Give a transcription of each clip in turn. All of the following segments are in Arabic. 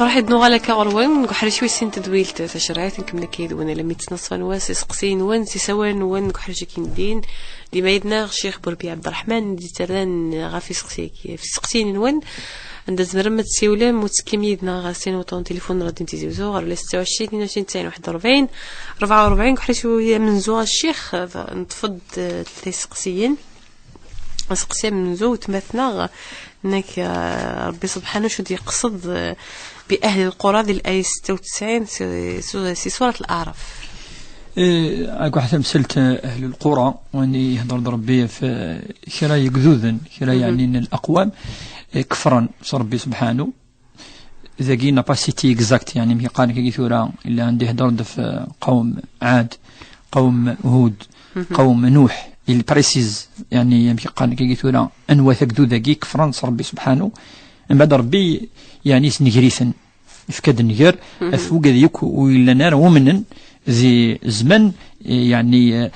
فرحت نوغالا كاغروان كحري شوي سين تدويلت تشريعات نكمل كيد وانا لما تنصف نواس سقسين وان سوان وان كحري كين دين دي مايدنا الشيخ بربي عبد الرحمن دي تران غافي سقسيك في سقسين وان عند زمرمت سيولام متسكيميدنا غاسين وطون تليفون رادين تيزيوزو غير 26 22 41 44 كحري شوي من زوغ الشيخ نتفض تسقسيين سقسيين من زوغ تمثنا انك ربي سبحانه شو دي يقصد بأهل القرى ذي الآية 96 في سورة الأعراف. أكو حتى مسلت أهل القرى واني يهضر ربي في كرا يقذوذن كرا يعني إن الأقوام كفرا ربي سبحانه إذا جينا باسيتي إكزاكت يعني ميقان كي ثورة إلا عندي هضر في قوم عاد قوم هود قوم نوح البريسيز يعني يمكن كي ثورة أنوا ثقدو ذاكي كفرا ربي سبحانه من بعد ربي يعني سنجريثن يفكد النجار أفوق ذيك وإلا نار ومنن ذي زمن يعني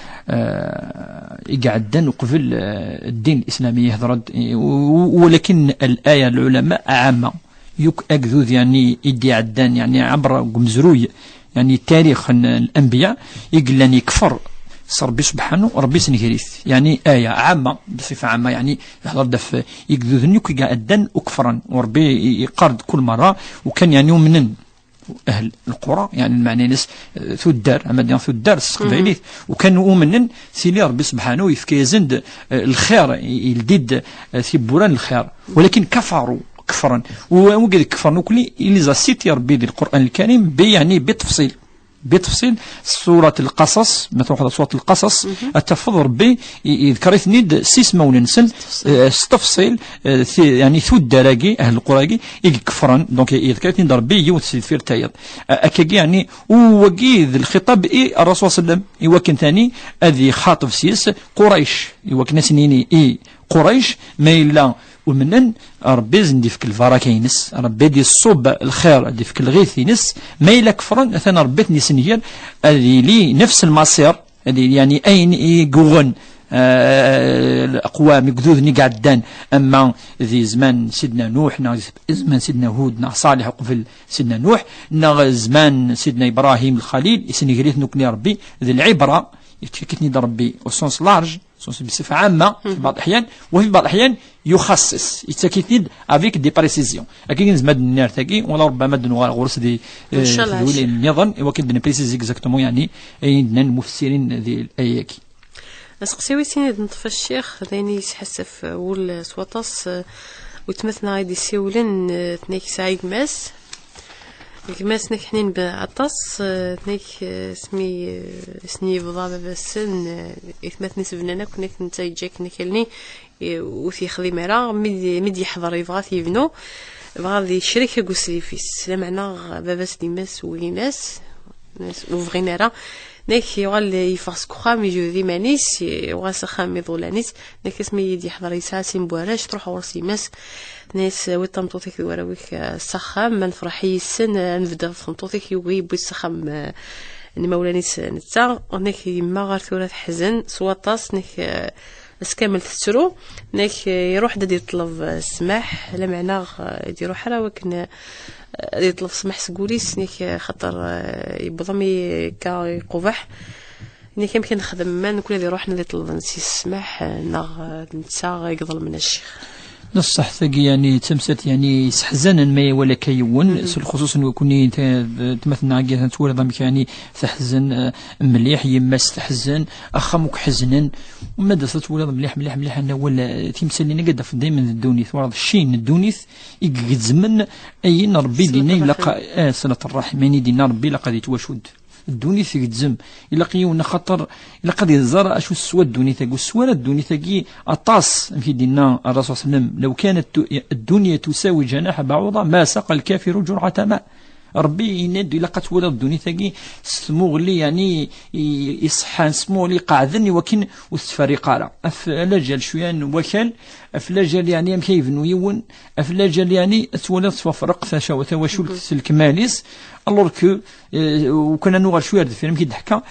يقعدن وقبل الدين الإسلامي يهضر ولكن الآية العلماء عامة يك أكذوذ يعني يدي عدان يعني عبر قمزروي يعني تاريخ الأنبياء يقلن يكفر ربي سبحانه ربي سنجريث يعني آية عامة بصفة عامة يعني يحضر دف يقذوذن يك يقعدن وكفرا وربي يقارد كل مرة وكان يعني من أهل القرى يعني المعنى ناس ثو الدار أما ثو الدار السقبيليت وكانوا مؤمنين سيلي ربي سبحانه يفكي زند الخير يلديد ثبوران الخير ولكن كفروا كفرا وقد كفرنا كلي اللي زاسيت يا ربي ذي القرآن الكريم يعني بتفصيل سورة القصص مثلا سورة القصص التفضل ربي يذكر ثنيد سيس مولنسن استفصيل يعني ثو الدراجي أهل القراجي يكفرن دونك يذكر ثنيد ربي يوث في التايض أكاجي يعني وجيذ الخطاب الرسول صلى الله عليه وسلم يوكن ثاني أذي خاطف سيس قريش يوكن سنيني قريش ما إلا ومنن ربي زندي فيك الفراكينس ربي دي الصوب الخير دي فيك الغيثينس ما إلا كفرن ثنا ربيتني سنير هذه لي نفس المصير هذه يعني أين يقوغن الأقوام يقذوذني قعدان أما ذي زمان سيدنا نوح زمان سيدنا هود صالح قبل سيدنا نوح زمان سيدنا إبراهيم الخليل يسنيريث نكني ربي ذي العبرة يتفكتني ربي وسونس لارج بصفة عامة في بعض الأحيان وفي بعض الأحيان يخصص يتكيتني افيك دي بريسيزيون اكيد نزمد النار تاكي ولا ربما مد غرس دي النظام وكيد نبريسيز اكزاكتومون يعني عندنا المفسرين ذي الايه كي اسقسيوي سيني نطفى الشيخ ثاني يحسف ول سواطاس وتمثنا غادي سيولن ثنيك سايق ماس الكماس نك حنين بعطس نك اسمي سني بضابة بسن إثمات نسبنا كنك نتايجك نكلني وفي خذي مرا مدي يحضر يبغى يبنو بغى الشركة قسري فيس لمعنى باباس ديماس ويناس وفغينا راه نك يغال يفاس كخام يجو ذي مانيس يغاس خام يضولانيس نك اسمي يدي يحضر يساسين بواراش تروح ورسي ماس ناس ويطمطوطيك وراويك سخام من فرحي السن نبدا فمطوطيك يوغي بو السخام مولانيس نتا ونك يما غير ثورة حزن سواطاس نك اسكامل تسرو نك يروح دادي يطلب السماح لا معنى يروح راه ولكن يطلب سماح سكوليس نك خاطر يبضمي كا يقبح نك يمكن نخدم ما نكون اللي روحنا اللي طلب نسي السماح نغ نتا يقضل من الشيخ نصح ثقي يعني تمست يعني سحزن ما ولا كيون خصوصا وكوني تمثلنا عقيا تولي ضمك يعني تحزن مليح يما تحزن اخمك حزنا ومدى تولي مليح انا ولا تمثل لنا قد دائما الدونيث ورد الشين الدونيث يقد زمن اي ربي دينا لقى صله الرحم يعني دينا ربي لقى يتواشد الدوني تقدزم إلا قيونا خطر إلا قد يزار أشو السوا الدوني تاقو السوا الدوني تاقي أطاس في دينا الرسول صلى الله عليه وسلم لو كانت الدنيا تساوي جناح بعوضة ما سقى الكافر جرعة ماء. ربي يند إلا قد ولد الدنيا تاقي سمو لي يعني يصحان سمو لي قاعدني وكن وستفرق على أفلاجل شوية وكل أفلاجل يعني كيف نويون أفلاجل يعني تولد تفرق ثشاوة وشلت الكماليس alors que وكنا نوغل شويه هذا الفيلم كي ضحكا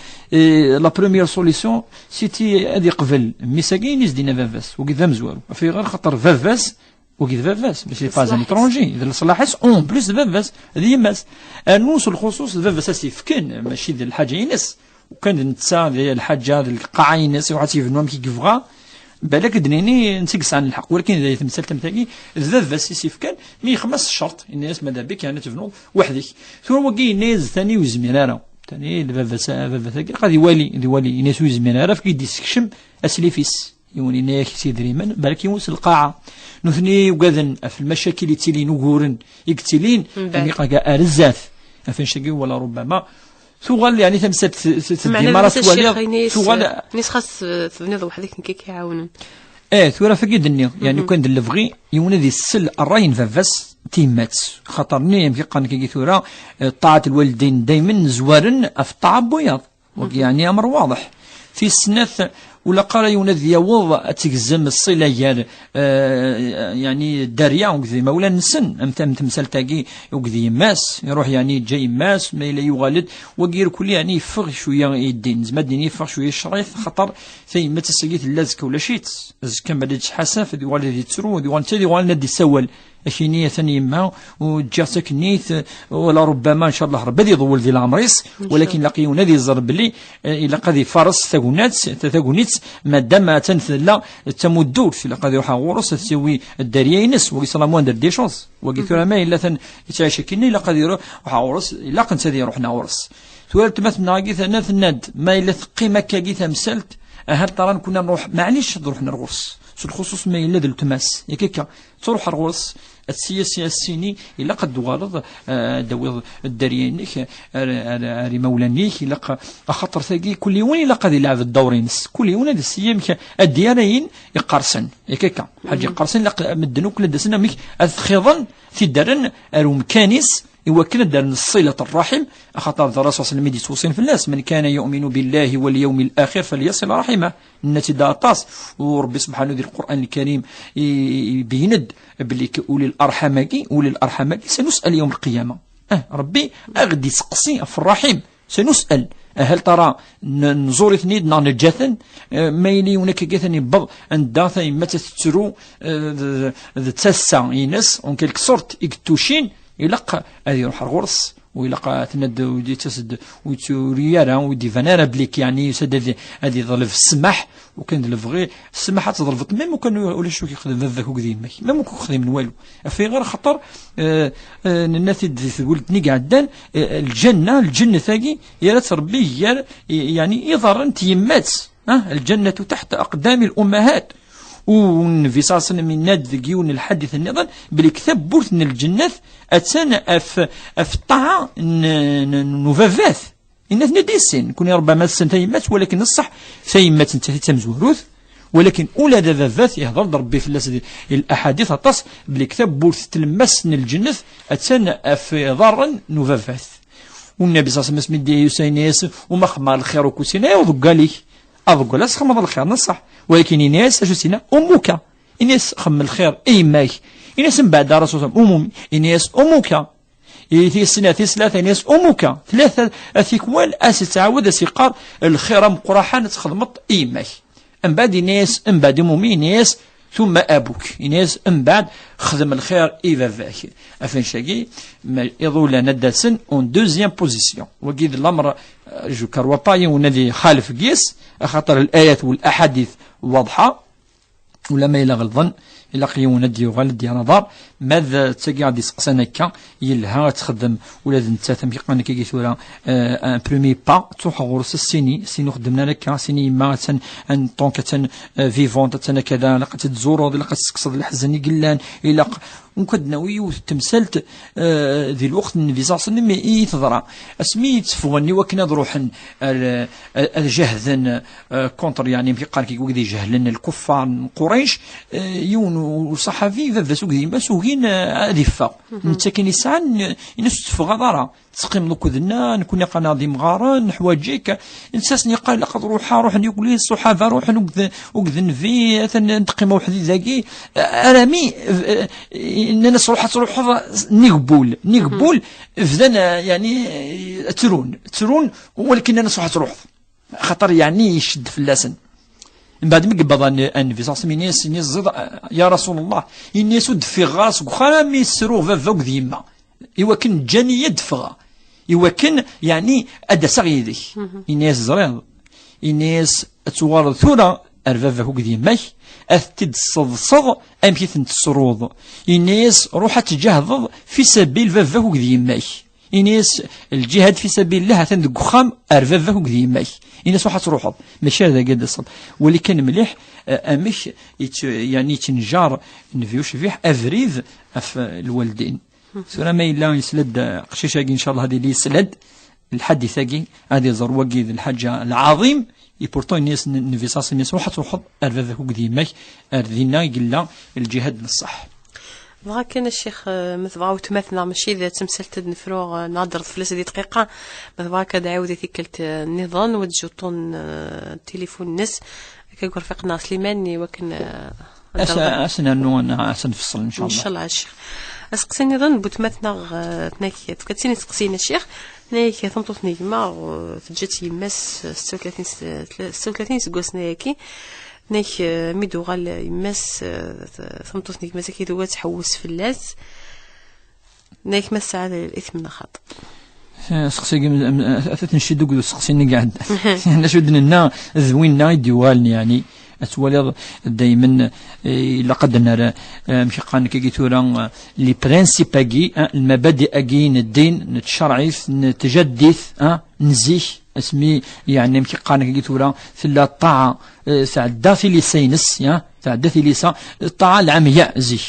لا بروميير سوليسيون سيتي هذه قبل ميساكين يزدينا فافاس وكذا مزوار في غير خاطر فافاس وكذا فافاس ماشي فاز اترونجي اذا صلاحس اون بليس فافاس هذه يماس نوصل الخصوص فافاس سيفكن ماشي ذي الحاجه ينس وكان نتسا الحاجه القاعه ينس واحد يفنوا كي كيفغا بالك دنيني نسقس عن الحق ولكن اذا تمثل تمثالي الذذ سيسيف كان مي يخمس الشرط الناس ماذا بك يعني تفنوض وحدك ثم وكي ناز ثاني وزميرارا ثاني الفافا قد يوالي ناس وزميرارا في يدي سكشم اسليفيس يوني ناك سيدري من بالك يوصل القاعه نثني وكذا في المشاكل اللي تيلين وغورن يقتلين يعني قا ارزات فين شقي ولا ربما ثوغل يعني تمثل ديما ثوغل ناس خاص تبنيض وحدك كيعاونون ثورة فقيد النيو يعني كان الفغي يونا ذي السل الراين فافاس تيمات خاطرني يمكن كي ثورة طاعة الوالدين دايما زوارن أفطع بياض يعني أمر واضح في السنث ولا قال يونذ يوض تجزم الصلة يعني الدارية وكذي مولا نسن أم تمثال تاقي وكذي ماس يروح يعني جاي ماس ما إلا يغالد وغير كل يعني يفغ شوية يدين زما الدين يفغ شوية الشريف خطر في ما تسقيت اللازك ولا شيت كان بديتش حسن في ديوال ذي تسرو ديوال ندي سول أشينية ثاني ما وجاتك نيث ولا ربما إن شاء الله ربي يضول ذي العمريس ولكن لقيونا ذي الزرب لي إلا قد فرس ثاقونيت ما دام تنثلا تمدور في لقد يروح غورس تسوي الداريينس ويصلمون دار دي شونس وقيتوا ما إلا يتعيش كني إلا قد يروح غورس إلا قنت هذه يروحنا غورس ثوالت مثل ناقي ثناث الناد ما إلا قيمة كاقي ثمسلت أهل ترى كنا نروح معليش نروح نغورس الخصوص ما إلا ذو التماس يكيكا تروح الغورس السياسي السيني إلا قد دوالض دويض الداريينيك ري مولانيك إلا خطر ثاقي كل يوم إلا قد يلعب الدورينس كل يوم هذا السيامك الديانين يقرصن يكيكا حاجة يقرصن لا مدنوك لدسنا ميك أثخيضا في الدرن أروم كانيس يوكل دار الصلة الرحم خاطر الرسول صلى الله عليه وسلم توصين في الناس من كان يؤمن بالله واليوم الآخر فليصل رحمه النتي داطاس وربي سبحانه ذي القرآن الكريم بيند بلي أولي الأرحام سنسأل يوم القيامة ربي أغدي سقسي في الرحم سنسأل هل ترى نزور اثنين نجاثن ما يلي هناك جاثني بض أن داثا ما تترو تسا ينس اون كيلك سورت يكتوشين يلقى هذه يروح الغرس ويلقى تند ودي تسد ويتوريارا ودي فنارا بليك يعني يسد هذه ظل في السماح وكان الفغي السماح تظلفت ميم وكان ولا شو كيخدم ذاك وكذي ما ممكن يخدم من والو في غير خطر الناس تقول تني قعدان الجنة ثاقي يا ربي يعني يظهر انت يمات الجنة تحت أقدام الأمهات والنبي صلى الله عليه وسلم من ناد ذكيون الحديث النظام بالكتاب بورث من الجنة أتانا أفطع نوفافاث الناس نديسين كون ربما السنتين ولكن الصح فيمات انت تمزوروث ولكن أولى ذذاث يهضر ربي في الأحاديث أطاس بالكتاب بورث تلمس من الجنة أتانا أفضار نوفافاث والنبي صلى الله عليه وسلم دي يسينيس وما خمار الخير وكوسينا يوضق عليك أضق لا خمر الخير نصح ولكن الناس أشو سينا أمك الناس خم الخير أي ماك الناس من بعد رسول الله أمومي الناس أمك في سنة ثلاثة الناس أمك ثلاثة أثيكوال أستعود سيقار الخير مقرحان تخدمت أي ماك أم بعد الناس أم بعد أمومي الناس ثم أبوك الناس أم بعد خدم الخير إذا ذاك أفن شاقي يظل ندسن اون دوزيام بوزيسيون وقيد الأمر جو كرواباي ونادي خالف قيس خاطر الآيات والأحاديث واضحة ولا ما إلى غلظن إلا قيونا ديو غالد ديال نظر ماذا تاكي غادي سقسانا هكا يلها تخدم ولا نتا ثم كيقال لك كي ثورا ان برومي با تروح غورس سيني خدمنا لك سيني ما تن ان طونك تن فيفونت تن كذا لقى تزورو لقى تسقصد الحزن قلان الى وكدناوي وتمثلت ذي الوقت النفيزاس مي تضرع اسميت فغني وكنا روحا الجهذن كونتر يعني في قال كي جهلن الكفار قريش يون وصحفي فاسوق ديما سوقين ادفا انت كاين يسعن ينس تفغضرا تسقيم لو كذنا نكون قناضي مغارن حواجيك انساسني قال لقد روح يقول لي الصحافه روح وكذن في نتقيم وحدي ذاكي ارامي ان الناس تروح نيقبول فذنا يعني ترون ولكن الناس تروح خطر يعني يشد في اللسن من بعد ما قبض ان في صاص مينيس زيد يا رسول الله اني سد في غاس وخام يسرو فوق ذيما ايوا كان جاني يدفغ ايوا كان يعني ادا صغيدي انيس زريض انيس توارد ثورة ارفافه فوق ذيماك اثتد صدصغ امكيث تسروض انيس روح تجهض في سبيل فافه فوق ذيماك إنيس الجهاد في سبيل الله هتندق خام أرفافه قديماي إنيس واحد تروحض ماشي هذا قد الصد واللي كان مليح أمش يعني تنجار نفيوش فيه أفريذ في الوالدين سورة ما إلا يسلد قشيشاقي إن شاء الله هذه اللي يسلد الحديثاقي هذه زرواقي الحاجة العظيم يبورتو الناس نفيساس الناس واحد تروحض أرفافه قديماي أرذينا يقلا الجهاد بالصح بغا كان الشيخ مثبغا وتماثنا ماشي إذا تمثلت نفروغ نهضر في 3 دقيقة مثبغا كدا عاودي تيكلت النظام وتجوطون التليفون الناس كيقول رفيقنا سليماني وكن أسنا نوانا أسنفصل إن شاء الله. إن شاء الله الشيخ أسقسيني ظن بوتماثنا تناكي تكتسيني تسقسينا الشيخ نايك ثمطوط نيجما تجات يماس 36 سكوسنا ياكي ناك ميدو غال يماس ثمطوطني كما زكي دوات تحوس في اللاز ناك مس على الاثم نخاط سقسي اثث نشدو قدو سقسيني قاعد ناش ودنا ذوينا يديوالني يعني اتولي دائما لقد نرى مشي قان كي تورا لي برينسيباكي المبادئ اكين الدين نتشرعيف نتجدث نزيح اسمي يعني مشي قان كي تورا في الطاعه تعدى في لسينس تعدى في لسا الطاعه العمياء زيح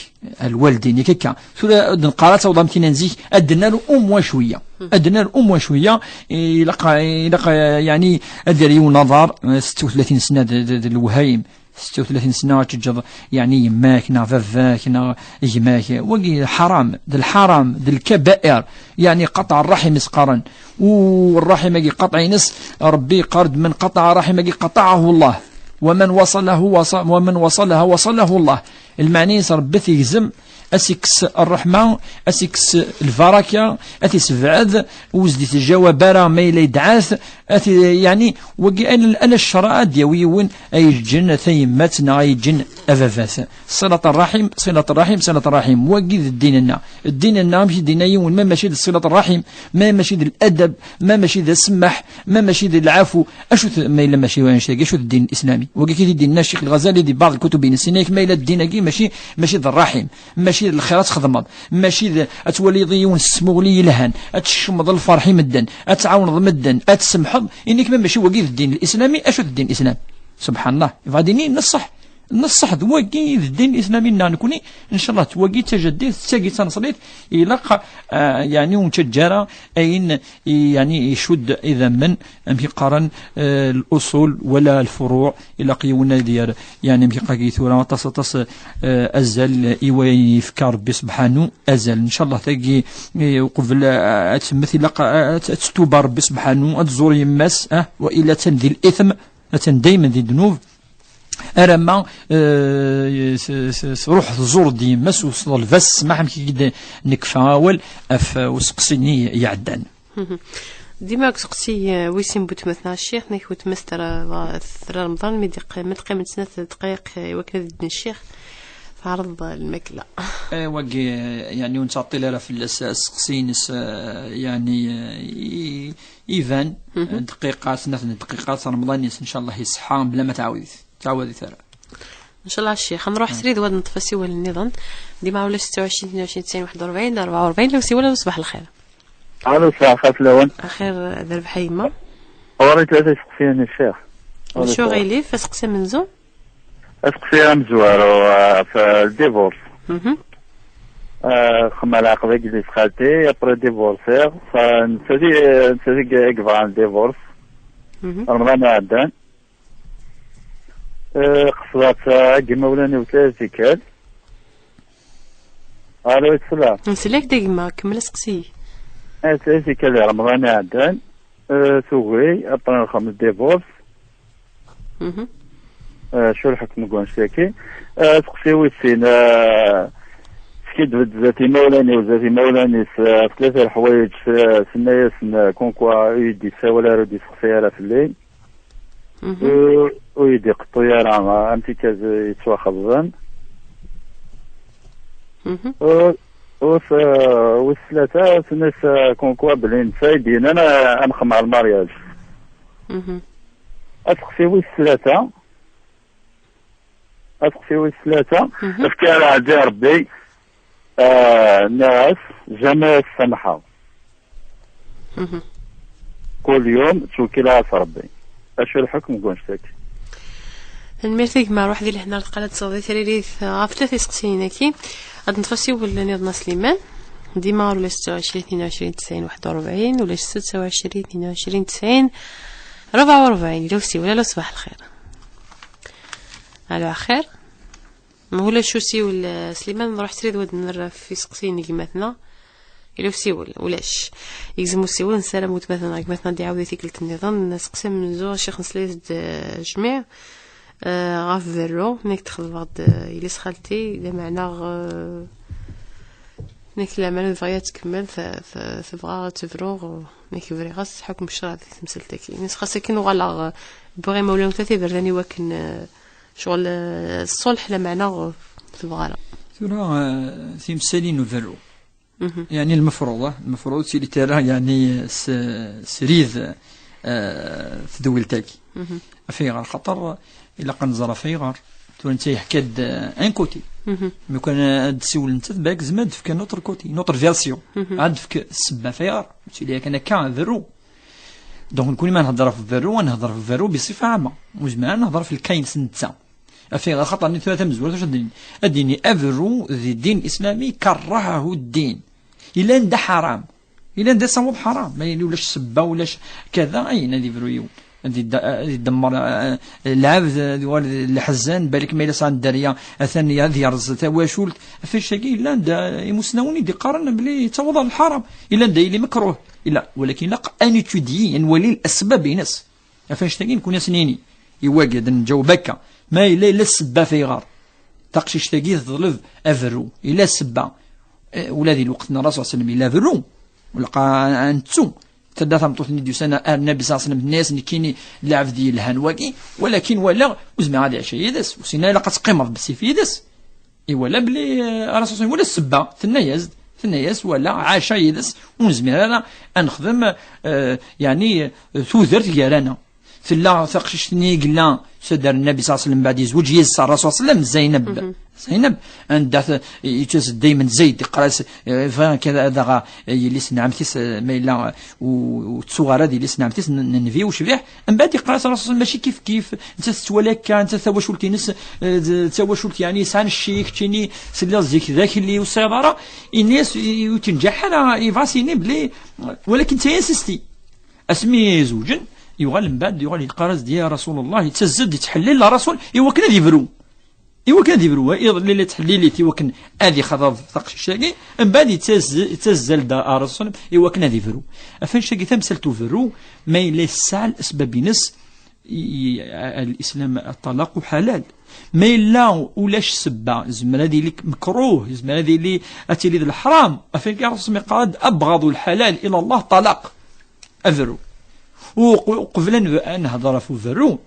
الوالدين كيكا سورة نقارات وضم تنزيح ادنا له شويه يلقى يعني ادري نظر 36 سنه الوهايم 36 سنه تجد يعني يماك نافافاك يماك وقي حرام الحرام الكبائر يعني قطع الرحم مسقرا والرحم يجي قطع نس ربي قرد من قطع رحم قطعه الله ومن وصلها وصله الله المعني ربي يجزم أسيكس الرحمة أسيكس البركة أتيس بعد وزدت الجواب برا ما يدعاث يعني وقي أنا الشرع ديوي وين أي جن ثيمتنا أي جن أفافاث صلة الرحم وقي الدين ماشي دينا يون ما ماشي صلة الرحم ما ماشي الأدب ما ماشي السمح ما ماشي العفو أشو ما إلا ماشي وين شيء شو الدين الإسلامي وقي كي الدين الشيخ الغزالي دي بعض الكتب السنيك ما إلا الدين كي ماشي الرحم ماشي الخيرات خدمض ماشي أتولي ضيون السمولي لهن أتشمض الفرح مدن أتعاون مدن أتسمحض إنك ماشي وقي الدين الإسلامي أشو الدين الإسلامي سبحان الله فاديني نصح ذوقي الدين الإسلامي نكوني إن شاء الله توقي تجديد تجي تنصليت يلقى يعني ومتجرة أين يعني يشد إذا من أمي قارن الأصول ولا الفروع إلى قيونا ديال يعني أمي قاقي ثورة تص أزل إيوي يفكر ربي سبحانه أزل إن شاء الله تجي قبل تمثل لقى تستوب ربي سبحانه أتزور يمس وإلا تنذي الإثم دايما ذي الذنوب أرما روح تزور ديما وصل الفس ما حمكي كده نكفاول وسقسيني يعدان ديما سقسي ويسين بوتمثنا الشيخ نيك بوتمثل رمضان مدقي من 3 دقائق وكذا الشيخ عرض الماكلة وقي يعني ونسطي لها في السقسينس يعني إيفان دقيقة 3 دقيقات رمضان إن شاء الله يصحى بلا ما تعاودي ثرى ان شاء الله الشيخ نروح سريد واد نطفى سيوال النظام ديما ولا 26 22 90 41 44 لو سيوال صباح الخير. الو صباح الخير. اخير درب حيما وريت ثلاثة سقسيان الشيخ شو غيلي فسقسي منزو سقسيان مزوار في الديفورس خما العقبة جلس خالتي ابري ديفورسير فنسدي اكفان ديفورس رمضان عدان قصدات كيما ولاني وثلاثة كاد. الو يتسلى نسلك ديما كمل سقسي ثلاثة كاد رمضان عدان ثوغي ابري الخمس ديفورس شو الحكم كون شاكي تقسيوي السين سكيد ذاتي مولاني وذاتي مولاني في ثلاثة الحوايج سنايا سن كونكوا يدي ساولا ردي سقسيالا في الليل ويدي قطيارا امتي كاز يتسوا خبزان والثلاثة سناس كونكوا بلين سايدين انا نخمع المارياج أتقسيوي الثلاثة أفكي على عدي ربي ناس جماعة السمحة كل يوم توكل على ربي أشو الحكم كون شتاكي الميرتيك ما روح ديال هنا القناة صدي تريريث غافلة يسقسينا كي غاد نتفاسيو ولا نيضنا سليمان ديما ولا 26 22 90 41 ولا 26 22 90 44 لو سي ولا صباح الخير. الو خير مولا شو سي ولا سليمان نروح تريد ود نرى في سقسين قيمتنا لو سي ولاش يلزمو سي ولا نسلم وتبثنا قيمتنا دي عاودتي قلت النظام نسقسم من زو شيخ نسليت جميع غاف فيرو نيك تخذ بعض يليس خالتي اذا معنا نيك العمل بغيا تكمل تبغى تفروغ نيك فري غاس حكم الشرع تمثلتك ناس خاصك نغلا بغي مولا ثلاثه براني وكن شغل الصلح لا معنا تبغى لا ترى تمثالين الفرو يعني المفروض سيدي ترى يعني سريذ في دولتك فيغار خطر الا قنزر فيغار انت يحكد ان كوتي ملي كان تسول انت باك زمان دفك نوتر كوتي نوتر فيرسيون عاد دفك السبه فيغار تولي كان كان فيرو دونك نكون ما نهضر في فيرو ونهضر في فيرو بصفه عامه وجماعه نهضر في الكاين سنتا فيغار خطر ني ثلاثه مزوره واش الدين افرو ذي الدين الاسلامي كرهه الدين الا ند حرام الا ند صوب حرام ما يوليش سبه ولاش كذا اين هذه فرويون يدمر العبد الحزان بالك ما يلص عند الدريه الثانيه هذه رز تواشول في الشيء الا عند مسنوني دي قارن بلي توضع الحرام الا عند اللي مكروه الا ولكن لا ان تودي نولي الاسباب ناس فاش تاكي نكون سنيني يواجد نجاوبك ما الا السبه في غار تقشي تاكي تظلف افرو الا السبه ولادي الوقت الرسول صلى الله عليه وسلم الا فرو ولقى انتو ثلاثة مطوثني ديو سنة النبي صلى الله عليه وسلم الناس اللي كيني لعب ديال الهنواكي ولكن ولا وزمع هذه عشية يدس وسينا إلا قتقيمض بالسيف يدس ولا بلي الرسول ولا السبة ثناياز ولا عاشا يدس ونزمير أنا نخدم يعني ثوذرت ديالنا ثلا ثقشتني قلنا سدر النبي صلى الله عليه وسلم بعد يزوج يسر الرسول صلى الله عليه وسلم زينب عندها يتس دائما زيد قراس فان كذا هذا اللي سنعمتيس ميلا وتصغر هذه اللي سنعمتيس ننفي وشبيح من بعد قراس الرسول ماشي كيف انت تولك انت ثواشولتي نس ثواشولتي يعني سان الشيك تشيني سلا زيك ذاك اللي والسيطره الناس وتنجح على يفاسيني بلي ولكن تينسستي اسمي زوجا يغال من بعد يغال القراص ديال رسول الله يتسزد يتحلل الرسول كان يفرو كان يفرو اللي تحليليتي وكن ادي خضر ثقش الشاقي من بعد يتسزل دا الرسول كان يفرو افين شاقي تمثلتو فرو ما يلسع الاسباب نس الاسلام الطلاق حلال ما لا ولاش سبه زعما هذه اللي مكروه زعما هذه اللي اتي الحرام افين الرسول قال ابغض الحلال الى الله طلاق افرو وقبل أن نهضر في فرو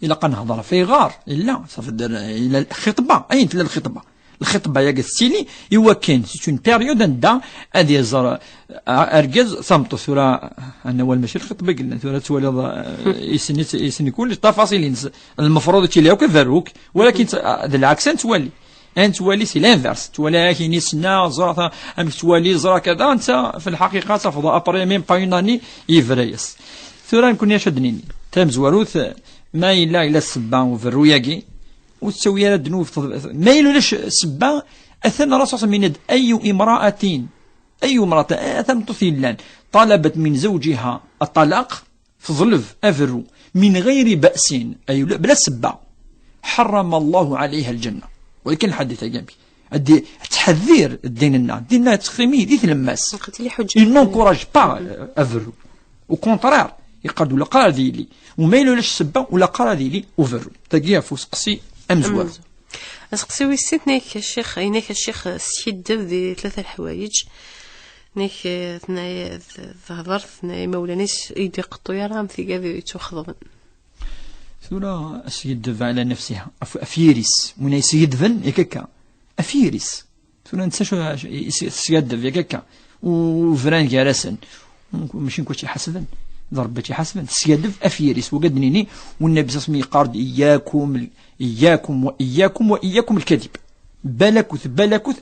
إلا قنهضر في غار إلا صافي إلى الخطبة أين تلا الخطبة الخطبه يا ستيلي ايوا كاين سي اون بيريود ندا ادي يزر ارجز ثمط ثورا انا اول ماشي الخطبه قلنا ثورا تولي يسني كل التفاصيل المفروض تيلاو كفروك ولكن بالعكس تولي انت تولي سي لانفيرس تولي كاين سنا زرا ام تولي زرا كذا انت في الحقيقه تفضل ابري ميم با اون اني يفريس ثورا نكون شدنيني تام زواروث ما الا الى السبا وفروياكي وتسوي دنوب ما يلوش سبا اثنى رصاص من اي امراه اثم طفيلان طلبت من زوجها الطلاق فظلف افرو من غير بأس اي بلا سبا حرم الله عليها الجنه. ولكن الحديث جنبي ادي تحذير ديننا تخريمي دي تلماس نونكوراج با افرو او كونترير يقعدوا لا قاردي لي وما يلوش سبا ولا قاردي لي اوفرو تاكيا فوسقسي امزوار اسقسي ويسيت نيك الشيخ عينيك الشيخ سيد دي ثلاثه الحوايج نيك ثنايا ظهرت ثنايا مولانيش يدي قطويرهم في كذا يتوخضون ثورة سيدف على نفسها افيريس من يسيدفن يكاكا افيريس ثورة نتسا سيدف يكاكا وفران جارسن ماشي نكون شي حسبا ضربتي حسبا سيدف افيريس وقدنيني والنبي صلى الله عليه وسلم يقارد اياكم الكذب بلكوث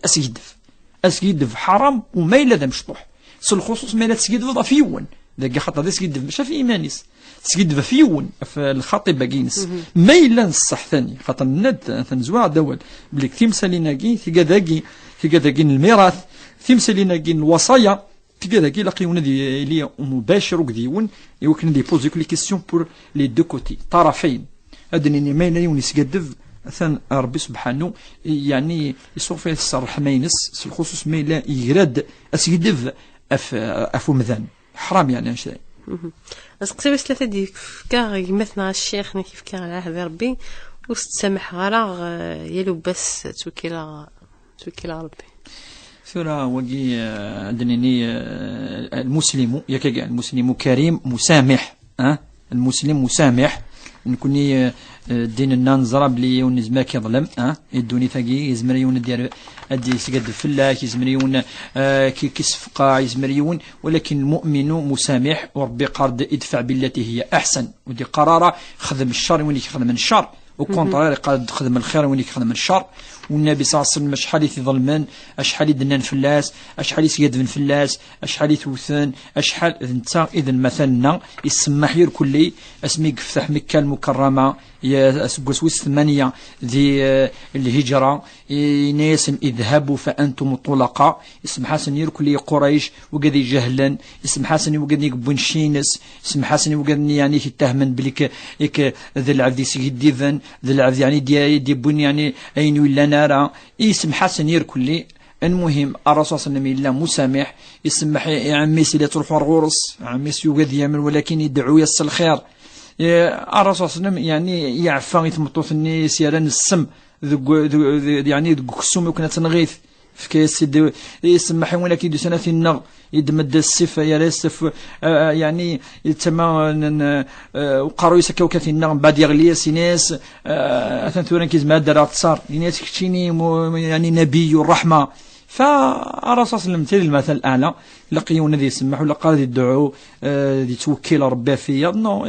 اسيدف حرام وما الا ذا مشطوح الخصوص ما لا تسيدف ضفيون ذاك خاطر ذا سيدف ماشي في ايمانيس سيدف فيون في الخطيب باكينس ما الا نصح ثاني خاطر الند ثنزوا دول بلي تيمساليناكي ثقاداكي الميراث تيمساليناكي الوصايا تيجي لاقيونا دي لي مباشر وكديون يمكن دي بوزي كل كيسيون بور لي دو كوتي طرفين ادني ما ينون يسقدف ثان ربي سبحانه يعني يصرف فيه الصرح ما ينس الخصوص ما لا يراد اسقدف افو مذان حرام يعني شيء اسقسي بس ثلاثه دي كاع مثلا الشيخ كيف كاع على عهد ربي وستسمح غراغ يلو بس توكيلا ربي ثورة وجي دنيني المسلم يكجع المسلم كريم مسامح المسلم مسامح نكوني دين النانزرة بلي ونزما كيظلم يدوني ثقي يزمريون ديال ادي سقد فلاك يزمريون كي كيسفقا يزمريون ولكن المؤمن مسامح وربي قارد ادفع بالتي هي احسن ودي قراره خدم الشر وين يخدم الشر وكونترير قاد خدم الخير وين يخدم الشر والنبي صلى الله عليه وسلم شحال يظلمن اشحال يدنان فلاس اشحال يسيدفن فلاس اشحال يتوثن اشحال انت اذا مثلنا يسمح ير كلي اسمي يفتح مكه المكرمه يا سويس 8 ذي الهجره ناس اذهبوا فانتم طلقاء اسم حسن ير كلي قريش وقد جهلا اسم حسن وقد يقبون شينس اسم حسن وقد يعني يتهمن بلك ذي العبد سيد ديفن ذي العبد يعني دي بن يعني اين ولا نرى اسم حسن ير كلي المهم الرسول صلى الله عليه وسلم مسامح يسمح يا عمي سي تروحوا الغرس عمي يوجد يعمل ولكن يدعو يس الخير الرسول صلى الله عليه وسلم يعني يعفى يتمطوث الناس يران السم يعني كسوم يكون تنغيث في كاس يسمح ولكن يدو سنه في النغ يدمد السفة يا راسف يعني تما وقارو يسكاو كافي النغ بعد يغلي سيناس ثانثورا كيز ما دار تصار ناس كتشيني يعني نبي الرحمه فالرسول صلى الله عليه وسلم المثل الاعلى لقيونا ذي يسمح ولا قال يدعو ذي توكل ربي فيا نو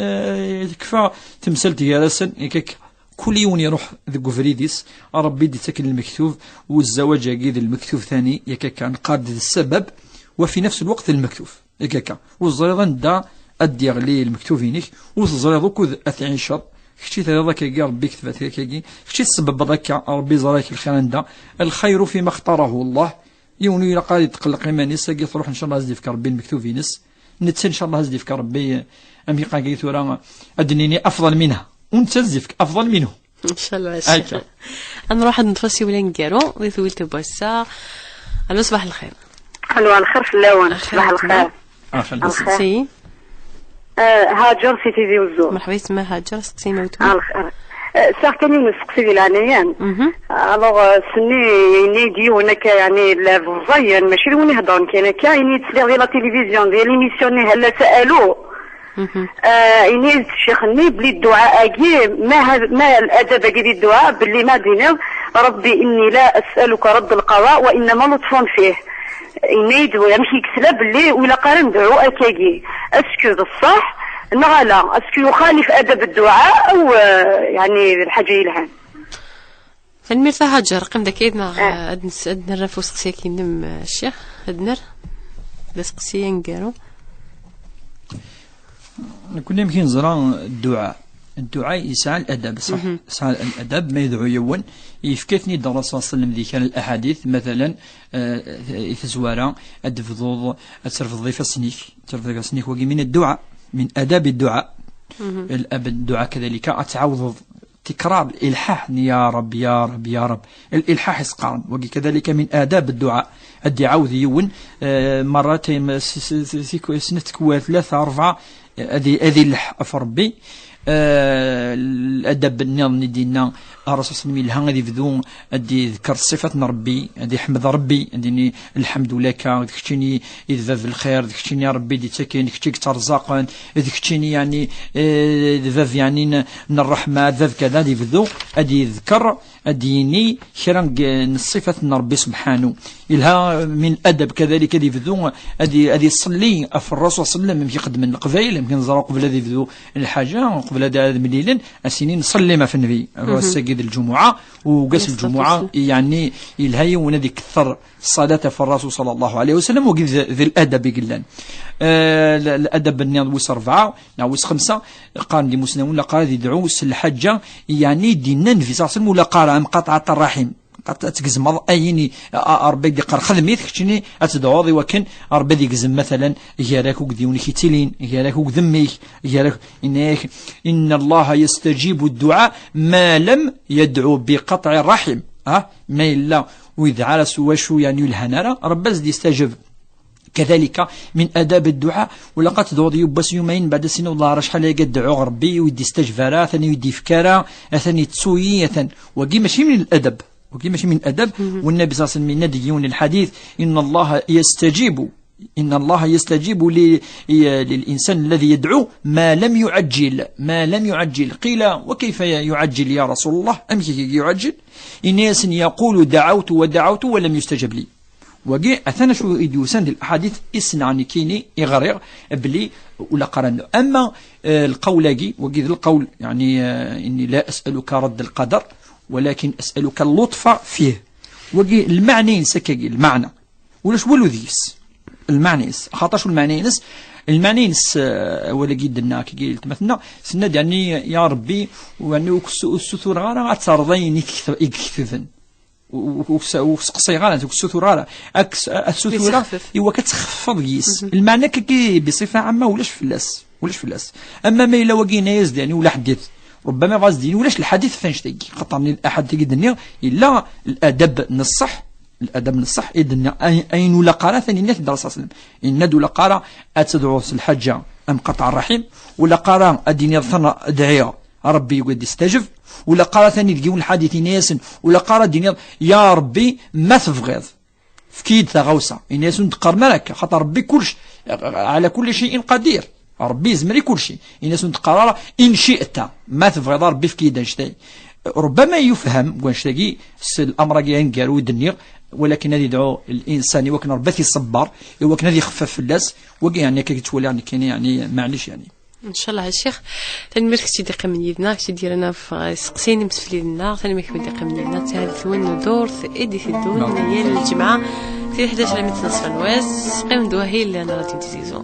كفى تمثلت يا راسن هكاك كل يوم يروح ذو فريديس ربي دي تاكل المكتوب والزواج يجي المكتوب ثاني يكاك كان قاد السبب وفي نفس الوقت المكتوب يكاك والزريضه دا ادي يغلي المكتوبينك والزريضه كذ اثعشر خشيت هذا كي ربي كتبت كي خشيت سبب ذاك ربي زراك الخير عنده الخير فيما اختاره الله يوني قال يتقلق ايماني ساقي تروح ان شاء الله هزدي في ربي المكتوبينس نتسن ان شاء الله هزدي في ربي امي قاقي ثورا ادنيني افضل منها وانت تزفك افضل منه ان شاء الله. نروح نتفسي ولا نكارو ويثوي تبوسا. الو صباح الخير. الو الخير في اللون. صباح الخير. سي هاجر سي تي في وزور. مرحبا اسمها هاجر سقسينا وتو. الخير ساعة كان نسقسي بالعنيان الوغ سني نيجي هناك يعني الفضيان ماشي لون يهضرون كاين يتسلي غير لا تيليفزيون ديال ليميسيون هلا سالوه إني شيخني بلي الدعاء أجي ما الأدب أجي الدعاء باللي ما دينه ربي إني لا أسألك رد القضاء وإنما لطف فيه. إني يدوي يمشي يكسلا باللي ولا قارن ندعو أكاكي أسكو بالصح نغلا أسكو يخالف أدب الدعاء أو يعني الحاجة يلهان. فالميرتا هاجر قم داكيدنا أدنى الرفو سقسيكي نم الشيخ أدنر لسقسيا نقارو كنا يمكن نزرع الدعاء يسعى الأدب صح يسعى الأدب ما يدعو يون يفكثني الرسول صلى الله عليه وسلم ذيك الأحاديث مثلا يتزوارا الدفضوض الترفض ضيف السنيك وقي من الدعاء من أداب الدعاء الأب الدعاء كذلك أتعوض تكرار الإلحاح يا رب يا رب يا رب الإلحاح يسقارن وقي كذلك من آداب الدعاء الدعاء ذيون مرتين سنة كوا 3 4 هذه اللح ربي الأدب النظام ديالنا الرسول صلى الله عليه وسلم غادي يبدو غادي يذكر صفات ربي غادي يحمد ربي غادي الحمد لك داكشيني يذباب الخير داكشيني يا ربي ديتاكين داكشي ترزقا داكشيني يعني ذباب يعني من الرحمه ذباب كذا غادي يبدو غادي يذكر أديني شرا صفة ربي سبحانه إلها من أدب كذلك هذه بدو هذه صلي في الرسول صلى الله عليه وسلم يقدم من القبائل يمكن نزرع قبل هذه بدو الحاجة قبل هذا مليلا السنين نصلي ما في النبي السجد الجمعة وقاس الجمعة يعني إلها ونذي كثر الصلاة في الرسول صلى الله عليه وسلم وقيل ذي الأدب يقلان الأدب النياض 4 نعوس 5 قال دي مسلمون ولا قال يدعو الحجة يعني دينا في صلى الله عليه وسلم ولا قال مقاطعة الرحم قد تقزم أيني أربي دي قال خدميت كتشني أتدعوضي وكن أربي دي قزم مثلا ياراك وقديوني كتلين ياراك وقدميك ياراك إن الله يستجيب الدعاء ما لم يدعو بقطع الرحم ما إلا وإذا على سواشو يعني الهنارة ربي زد يستجب كذلك من آداب الدعاء ولقد تدعو يبس يومين بعد سنة والله راه شحال يدعو ربي ويدي استجفارا ثاني يدي فكارا ثاني تسوية وكي ماشي من الأدب وكي ماشي من الأدب والنبي صلى الله عليه وسلم ينادي الحديث إن الله يستجيب للإنسان الذي يدعو ما لم يعجل قيل وكيف يعجل يا رسول الله أم يعجل إناس يقول دعوت ولم يستجب لي وقي أثنى شو يدوسان الأحاديث إسنعني كيني إغرير بلي ولا قرن أما القول وقي القول يعني إني لا أسألك رد القدر ولكن أسألك اللطف فيه وقي المعنى سكاقي المعنى ولاش ولو ذيس المعنى خاطرش المعنى ولا قيدنا كي مثلنا سند يعني يا ربي وأنه السثور غارة ترضيني يكثفن وسقسي غالا السثور غالا السثورة هو كتخفض يس المعنى كي بصفة عامة ولاش فلاس أما ما إلا وقينا يزد يعني ولا حديث ربما غازدين ولاش الحديث فانش تيجي خطرني الأحد تيجي الدنيا إلا الأدب نصح إذن أين ولا قارة ثاني الناس درس أصلا إن ندو لقارة أتدعو الحجة أم قطع الرحم ولا قارة الدنيا ثنا دعية ربي يقعد يستجب ولا قارة ثاني تجيون الحديث ناس ولا قارة الدنيا يا ربي ما تفغض فكيد تغوصة الناس تقر ملك خاطر ربي كلش على كل شيء قدير ربي زمري كل شيء الناس تقرر إن شئت ما تفغض ربي فكيد انشتاي ربما يفهم وانشتاقي الأمر ينقر ويدنيغ ولكن هذه يدعو الإنسان وكن ربي يصبر وكن هذه يخفف الناس وكي يعني كي تولي يعني كاين يعني معليش يعني ان شاء الله الشيخ تنمرك شي دقيقه من يدنا شي ديرنا في سقسيني مسفلي لنا ثاني ما كمل دقيقه من يدنا تاع ثوان دور ايدي في الدون هي الجمعه في 11 من نصف النواس قيم دوهي اللي انا راه تيزيزو